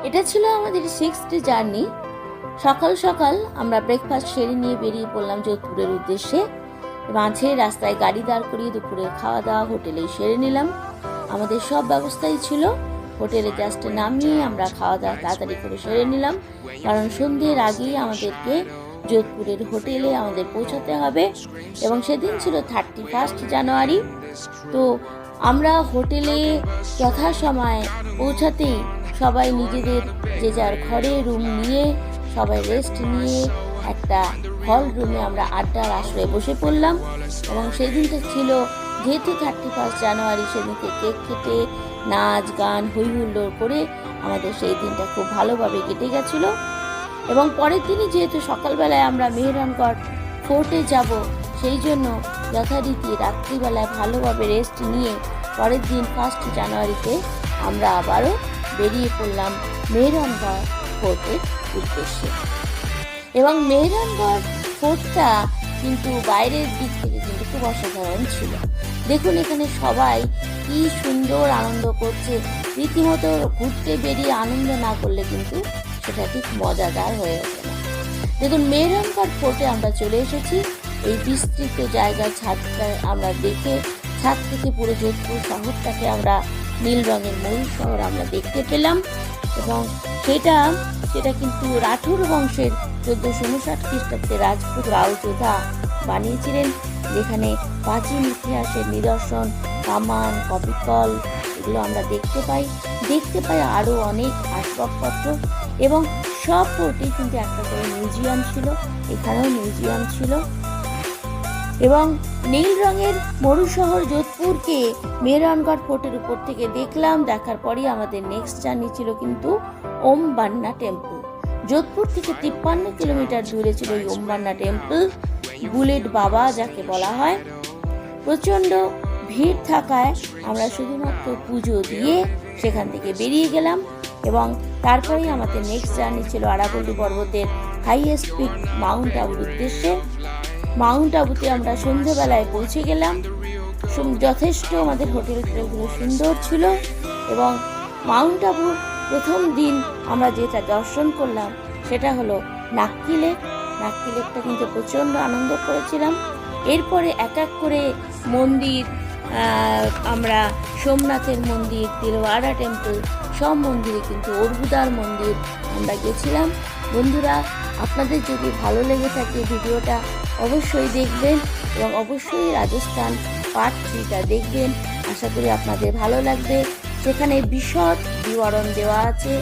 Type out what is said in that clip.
এটা ছিল আমাদের 6th জার্নি। সকাল সকাল আমরা ব্রেকফাস্ট সেরে নিয়ে বেরিয়ে পড়লাম যোধপুরের উদ্দেশ্যে। মাঝে রাস্তায় গাড়ি দাঁড় করিয়ে দুপুরে খাওয়া দাওয়া হোটেলেই সেরে নিলাম। আমাদের সব ব্যবস্থাই ছিল, হোটেলে জাস্ট নামিয়ে আমরা খাওয়া দাওয়া তাড়াতাড়ি করে সেরে নিলাম, কারণ সন্ধ্যের আগেই আমাদেরকে যোধপুরের হোটেলে আমাদের পৌঁছাতে হবে এবং সেদিন ছিল 31 জানুয়ারি। তো আমরা হোটেলে যথাসময়ে পৌঁছাতেই সবাই নিজেদের যে যার ঘরে রুম নিয়ে সবাই রেস্ট নিয়ে একটা হল রুমে আমরা আড্ডার আশ্রয়ে বসে পড়লাম। এবং সেই দিনটা ছিল যেহেতু 31 জানুয়ারি, সেদিনকে কেক কেটে নাচ গান হই হুল্লোড় করে আমাদের সেই দিনটা খুব ভালোভাবে কেটে গেছিল। এবং পরের দিনই যেহেতু সকালবেলায় আমরা মেহরানগড় ফোর্টে যাব, সেই জন্য যথারীতি রাত্রিবেলায় ভালোভাবে রেস্ট নিয়ে পরের দিন 1 জানুয়ারিতে আমরা আবারও বেরিয়ে পড়লাম মেহরানগড় ফোর্টের উদ্দেশ্যে। এবং মেহরানগড় ফোর্টটা কিন্তু বাইরের দিক থেকে কিন্তু খুব অসাধারণ ছিল। দেখুন এখানে সবাই কি সুন্দর আনন্দ করছে, রীতিমতো ঘুরতে বেরিয়ে আনন্দ না করলে কিন্তু সেটা ঠিক মজাদার হয়ে ওঠে না। দেখুন মেহরানগড় ফোর্টে আমরা চলে এসেছি। এই বিস্তৃত জায়গার ছাদটা আমরা দেখে ছাদ থেকে পুরো যোধপুর শহরটাকে আমরা নীল রঙের ময়ূর শহর আমরা দেখতে পেলাম। এবং সেটা কিন্তু রাঠুর বংশের 1459 খ্রিস্টাব্দে রাজপুত রাওযোধা বানিয়েছিলেন, যেখানে প্রাচীন ইতিহাসের নিদর্শন, কামান, কপিকল এগুলো আমরা দেখতে পাই আরও অনেক আসবাবপত্র। এবং সব ফোর্টেই কিন্তু একটা করে মিউজিয়াম ছিল, এখানেও মিউজিয়াম ছিল। এবং নীল রঙের মরু শহর যোধপুরকে মেহরানগড় ফোর্টের উপর থেকে দেখলাম। দেখার পরই আমাদের নেক্সট জার্নি ছিল কিন্তু ওম বান্না টেম্পল। যোধপুর থেকে 53 কিলোমিটার দূরে ছিল এই ওম বান্না টেম্পল, বুলেট বাবা যাকে বলা হয়। প্রচণ্ড ভিড় থাকায় আমরা শুধুমাত্র পুজো দিয়ে সেখান থেকে বেরিয়ে গেলাম। এবং তারপরেই আমাদের নেক্সট জার্নি ছিল আরাবল্লী পর্বতের হাইয়েস্ট পিক মাউন্ট আবুর উদ্দেশ্যে। মাউন্ট আবুতে আমরা সন্ধ্যেবেলায় পৌঁছে গেলাম। যথেষ্ট আমাদের হোটেলগুলো সুন্দর ছিল। এবং মাউন্ট আবুর প্রথম দিন আমরা যেটা দর্শন করলাম সেটা হলো নাক্কি লেক। নাক্কি লেকটা কিন্তু প্রচণ্ড আনন্দ করেছিলাম। এরপরে এক এক করে মন্দির, আমরা সোমনাথের মন্দির, তিলওয়াড়া টেম্পল, সব মন্দিরে কিন্তু অর্বুদার মন্দির আমরা গেছিলাম। বন্ধুরা, আপনাদের যদি ভালো লেগে থাকে ভিডিওটা অবশ্যই দেখবেন এবং অবশ্যই রাজস্থান পার্ট 3টা দেখবেন। আশা করি আপনাদের ভালো লাগবে। সেখানে বিশদ বিবরণ দেওয়া আছে।